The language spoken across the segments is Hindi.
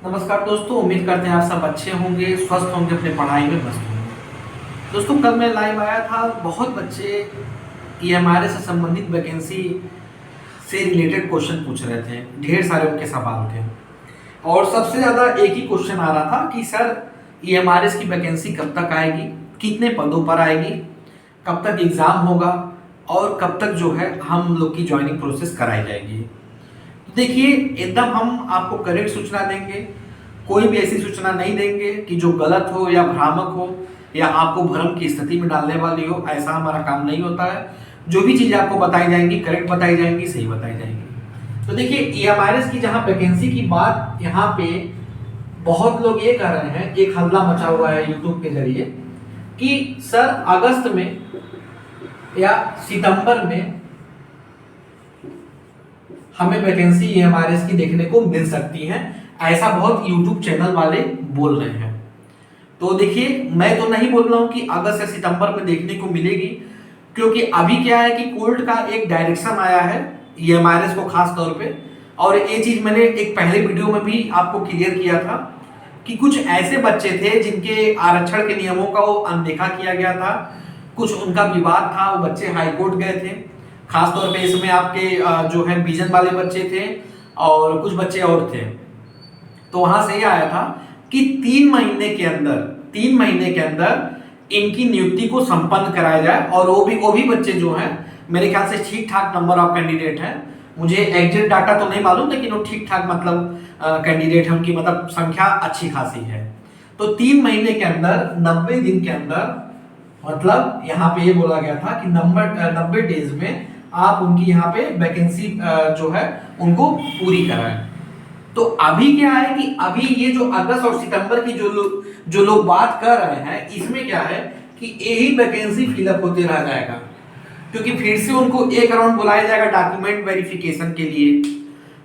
नमस्कार दोस्तों, उम्मीद करते हैं आप सब अच्छे होंगे, स्वस्थ होंगे, अपने पढ़ाई में मस्त होंगे। दोस्तों, कल मैं लाइव आया था। बहुत बच्चे ईएमआरए से संबंधित वैकेंसी से रिलेटेड क्वेश्चन पूछ रहे थे। ढेर सारे उनके सवाल थे और सबसे ज़्यादा एक ही क्वेश्चन आ रहा था कि सर ईएमआरएस की वैकेंसी कब तक आएगी, कितने पदों पर आएगी, कब तक एग्ज़ाम होगा और कब तक जो है हम लोग की ज्वाइनिंग प्रोसेस कराई जाएगी। देखिए, एकदम हम आपको करेक्ट सूचना देंगे, कोई भी ऐसी सूचना नहीं देंगे कि जो गलत हो या भ्रामक हो या आपको भ्रम की स्थिति में डालने वाली हो। ऐसा हमारा काम नहीं होता है। जो भी चीज़ें आपको बताई जाएंगी करेक्ट बताई जाएंगी, सही बताई जाएंगी। तो देखिए, ईएमआरएस की जहाँ वैकेंसी की बात यहाँ पे बहुत लोग ये कह रहे हैं, एक हल्ला मचा हुआ है यूट्यूब के जरिए कि सर अगस्त में या सितंबर में हमें वैकेंसी ईएमआरएस की देखने को मिल सकती है। ऐसा बहुत यूट्यूब चैनल वाले बोल रहे हैं। तो देखिए, मैं तो नहीं बोल रहा हूं कि अगस्त या सितंबर में देखने को मिलेगी, क्योंकि अभी क्या है कि कोर्ट का एक डायरेक्शन आया है ईएमआरएस को खास तौर पे। और ये चीज मैंने एक पहले वीडियो में भी आपको क्लियर किया था कि कुछ ऐसे बच्चे थे जिनके आरक्षण के नियमों का वो अनदेखा किया गया था, कुछ उनका विवाद था, वो बच्चे हाईकोर्ट गए थे। खासतौर पे इसमें आपके जो है विजन वाले बच्चे थे और कुछ बच्चे और थे। तो वहां से ये आया था कि 3 महीने के अंदर इनकी नियुक्ति को संपन्न कराया जाए। और वो भी बच्चे जो हैं, मेरे ख्याल से ठीक ठाक नंबर ऑफ कैंडिडेट हैं। मुझे एग्जैक्ट डाटा तो नहीं मालूम, लेकिन वो ठीक ठाक मतलब कैंडिडेट है, उनकी मतलब संख्या अच्छी खासी है। तो 3 महीने के अंदर, 90 दिन के अंदर, मतलब यहाँ पे ये बोला गया था कि 90 डेज में आप उनकी यहाँ पे वैकेंसी जो है उनको पूरी कराएं। तो अभी क्या है कि अभी ये जो अगस्त और सितंबर की जो लोग बात कर रहे हैं, इसमें क्या है कि यही वैकेंसी फिलअप होते रह जाएगा, क्योंकि फिर से उनको एक राउंड बुलाया जाएगा डॉक्यूमेंट वेरिफिकेशन के लिए।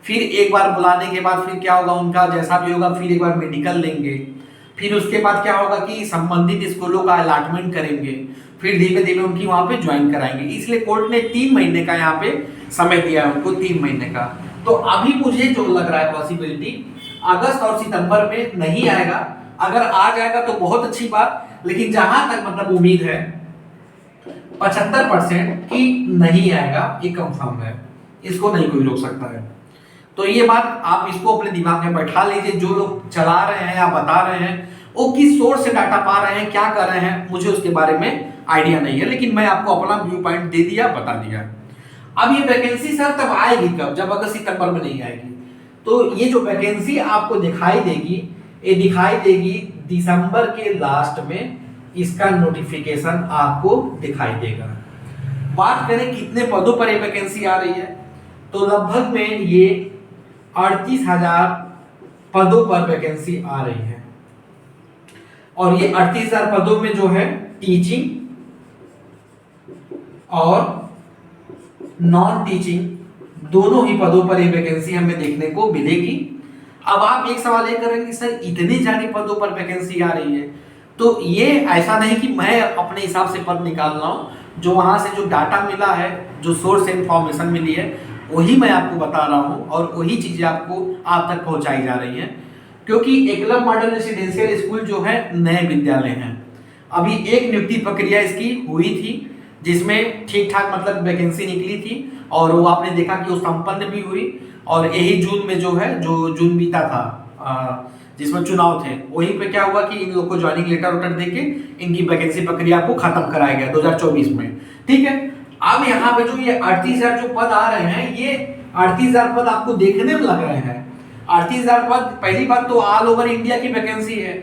फिर एक बार बुलाने के बाद फिर क्या होगा, उनका जैसा भी होगा, फिर एक बार मेडिकल लेंगे। फिर उसके बाद क्या होगा कि संबंधित स्कूलों का अलॉटमेंट करेंगे, फिर धीरे धीरे उनकी वहां पे ज्वाइन कराएंगे। इसलिए कोर्ट ने 3 महीने का यहाँ पे समय दिया है उनको, 3 महीने का। तो अभी मुझे जो लग रहा है पॉसिबिलिटी, अगस्त और सितंबर में नहीं आएगा। अगर आ जाएगा तो बहुत अच्छी बात, लेकिन जहां तक मतलब उम्मीद है 75% कि नहीं आएगा, ये कंफर्म है। इसको नहीं कोई रोक सकता है। तो ये बात आप इसको अपने दिमाग में बैठा लीजिए। जो लोग चला रहे हैं या बता रहे हैं, वो किस सोर्स से डाटा पा रहे हैं, क्या कर रहे हैं, मुझे उसके बारे में आइडिया नहीं है, लेकिन मैं आपको अपना व्यू पॉइंट दे दिया, बता दिया। अब ये वैकेंसी सर तब आएगी कब, जब अगस्त सितंबर में नहीं आएगी। तो ये जो वैकेंसी आपको दिखाई देगी, ये दिखाई देगी दिसंबर के लास्ट में, इसका नोटिफिकेशन आपको दिखाई देगा। बात करें कितने पदों पर ये वैकेंसी आ रही है, तो लगभग में ये 38,000 पदों पर वैकेंसी आ रही है। और ये 38,000 पदों में जो है टीचिंग और नॉन टीचिंग दोनों ही पदों पर ये वैकेंसी हमें देखने को मिलेगी। अब आप एक सवाल ये करेंगे, सर इतने ज्यादा पदों पर वैकेंसी आ रही है, तो ये ऐसा नहीं कि मैं अपने हिसाब से पद निकाल रहा हूं। जो वहां से जो डाटा मिला है, जो सोर्स से इंफॉर्मेशन मिली है, वही मैं आपको बता रहा हूं और वही चीजें आपको आप तक पहुंचाई जा रही हैं। क्योंकि एकलव्य मॉडल रेसिडेंशियल स्कूल जो है नए विद्यालय हैं। अभी एक नियुक्ति प्रक्रिया इसकी हुई थी, जिसमें ठीक ठाक मतलब वैकेंसी निकली थी और वो आपने देखा कि वो संपन्न भी हुई। और यही जून में जो है, जो जून बीता था जिसमें चुनाव थे, वहीं पे क्या हुआ कि इन लोग को ज्वाइनिंग लेटर उटर देके इनकी वैकेंसी प्रक्रिया को खत्म कराया गया 2024 में। ठीक है। अब यहाँ पे जो ये 38,000 जो पद आ रहे हैं, ये 38,000 पद आपको देखने में लग रहे हैं 38,000 पद। पहली बात तो ऑल ओवर इंडिया की वैकेंसी है।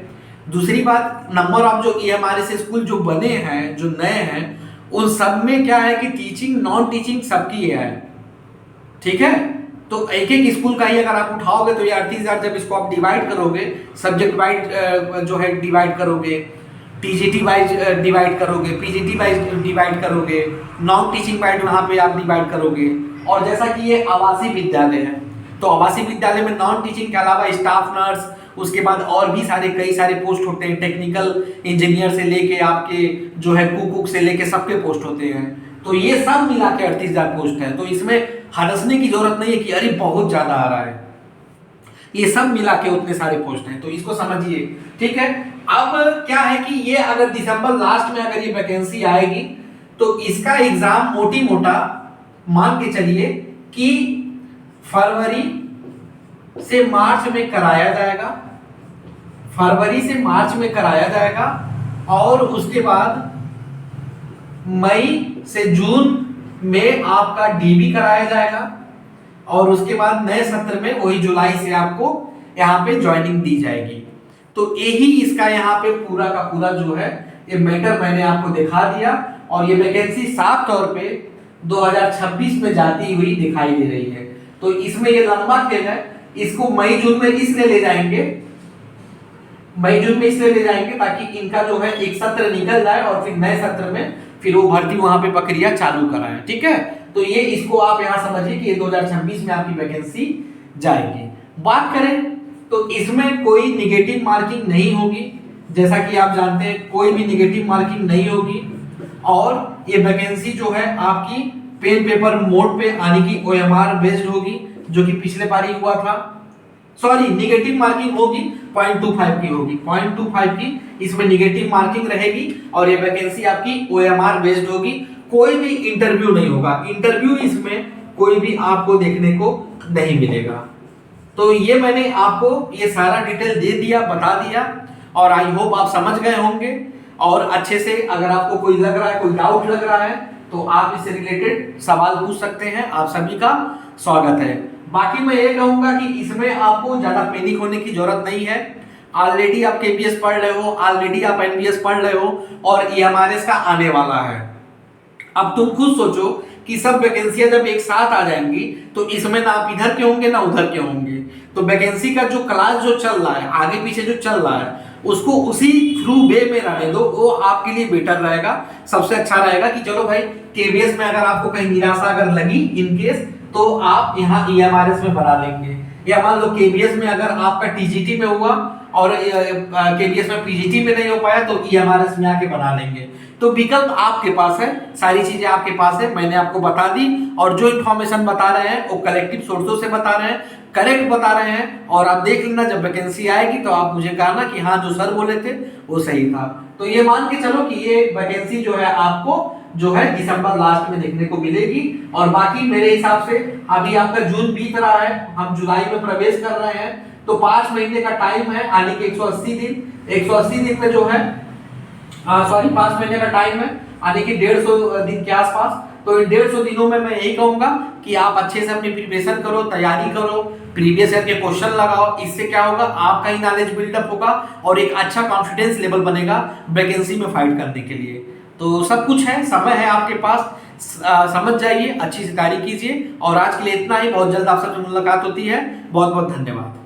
दूसरी बात, नंबर ऑफ जो ईएमआरएस स्कूल जो बने हैं, जो नए हैं, उन सब में क्या है कि टीचिंग नॉन टीचिंग सबकी है। ठीक है। तो एक एक स्कूल का ही अगर आप उठाओगे तो ये 38,000, जब इसको आप डिवाइड करोगे, सब्जेक्ट वाइज जो है डिवाइड करोगे, टीजीटी वाइज डिवाइड करोगे, पीजीटी वाइज डिवाइड करोगे, नॉन टीचिंग वाइज वहां पे आप डिवाइड करोगे। और जैसा कि ये आवासीय विद्यालय है, तो आवासीय विद्यालय में नॉन टीचिंग के अलावा स्टाफ नर्स, उसके बाद और भी कई सारे पोस्ट होते हैं। टेक्निकल इंजीनियर से लेके आपके जो है कुक से लेके सबके पोस्ट होते हैं। तो ये सब मिला के 38,000 पोस्ट है। तो इसमें हरसने की जरूरत नहीं है कि अरे बहुत ज्यादा आ रहा है। ये सब मिला के उतने सारे पोस्ट हैं, तो इसको समझिए, ठीक है। अब क्या है कि ये अगर दिसंबर लास्ट में अगर ये वैकेंसी आएगी तो इसका एग्जाम मोटी मोटा मान के चलिए कि फरवरी से मार्च में कराया जाएगा, फरवरी से मार्च में कराया जाएगा, और उसके बाद मई से जून में आपका डीबी कराया जाएगा, और उसके बाद नए सत्र में वही जुलाई से आपको यहाँ पे ज्वाइनिंग दी जाएगी। तो यही इसका यहाँ पे पूरा का पूरा जो है ये मैटर मैंने आपको दिखा दिया, और ये वैकेंसी साफ तौर पे 2026 में जाती हुई दिखाई दे रही है। तो इसमें ये लंबा खेल है, इसको मई जून में इसलिए ले जाएंगे, मई जून में इसलिए ले जाएंगे ताकि इनका जो है एक सत्र निकल जाए और फिर नए सत्र में फिर वो भर्ती वहां पे प्रक्रिया चालू कराए, ठीक है। तो ये इसको आप यहां समझिए कि ये 2026 में आपकी वैकेंसी जाएगी। बात करें तो इसमें कोई निगेटिव मार्किंग नहीं होगी, जैसा कि आप जानते हैं कोई भी निगेटिव मार्किंग नहीं होगी, और ये वैकेंसी जो है आपकी पेन पेपर मोड पे आने की OMR बेस्ड होगी, जो कि पिछले बार ही हुआ था। सॉरी, निगेटिव मार्किंग होगी 0.25 की होगी, 0.25 की इसमें निगेटिव मार्किंग रहेगी, और ये वैकेंसी आपकी OMR बेस्ड होगी। कोई भी इंटरव्यू नहीं होगा, इंटरव्यू इसमें कोई भी आपको देखने को नहीं मिलेगा। तो ये मैंने आपको ये सारा डिटेल दे दिया, बता दिया, और आई होप आप समझ गए होंगे। और अच्छे से अगर आपको कोई लग रहा है, कोई डाउट लग रहा है, तो आप इससे रिलेटेड सवाल पूछ सकते हैं। आप सभी का स्वागत है। बाकी मैं ये कहूंगा कि इसमें आपको ज्यादा पैनिक होने की जरूरत नहीं है। ऑलरेडी आप KPS पढ़ रहे हो, ऑलरेडी आप NPS पढ़ रहे हो, और EMRS का आने वाला है। अब तुम खुद सोचो कि सब वैकेंसियां जब एक साथ आ जाएंगी तो इसमें ना आप इधर के होंगे ना उधर के होंगे। तो वैकेंसी का जो क्लास जो चल रहा है, आगे पीछे जो चल रहा है, उसको उसी थ्रू वे में रहने दो, वो आपके लिए बेटर रहेगा। सबसे अच्छा रहेगा कि चलो भाई KBS में अगर आपको कहीं निराशा अगर लगी इन केस, तो आप यहाँ EMRS में बना लेंगे, या मान लो KBS में अगर आपका TGT में हुआ और KBS में PGT में नहीं हो पाया तो EMRS में आके बना लेंगे। तो विकल्प आपके पास है, सारी चीजें आपके पास है, मैंने आपको बता दी। और जो इन्फॉर्मेशन बता रहे हैं वो कलेक्टिव सोर्सों से बता रहे हैं, करेक्ट बता रहे हैं, और आप देख लेना जब वैकेंसी आएगी तो आप मुझे कहना कि हाँ जो सर बोले थे वो सही था। तो ये मान के चलो कि ये वैकेंसी जो है आपको जो है दिसंबर लास्ट में देखने को मिलेगी। और बाकी मेरे हिसाब से अभी आपका जून बीत रहा है, हम जुलाई में प्रवेश कर रहे हैं, तो 5 महीने का टाइम है, आने के 180 दिन, 180 दिन में जो है 5 महीने का टाइम है, आने के 150 दिन के आसपास। तो इन 150 दिनों में मैं यही कहूंगा कि आप अच्छे से अपनी प्रिपरेशन करो, तैयारी करो, प्रीवियस ईयर के क्वेश्चन लगाओ। इससे क्या होगा, आपका ही नॉलेज बिल्डअप होगा और एक अच्छा कॉन्फिडेंस लेवल बनेगा वैकेंसी में फाइट करने के लिए। तो सब कुछ है, समय है आपके पास, समझ जाइए, अच्छी से तैयारी कीजिए। और आज के लिए इतना ही, बहुत जल्द आपसे मुलाकात होती है। बहुत बहुत धन्यवाद।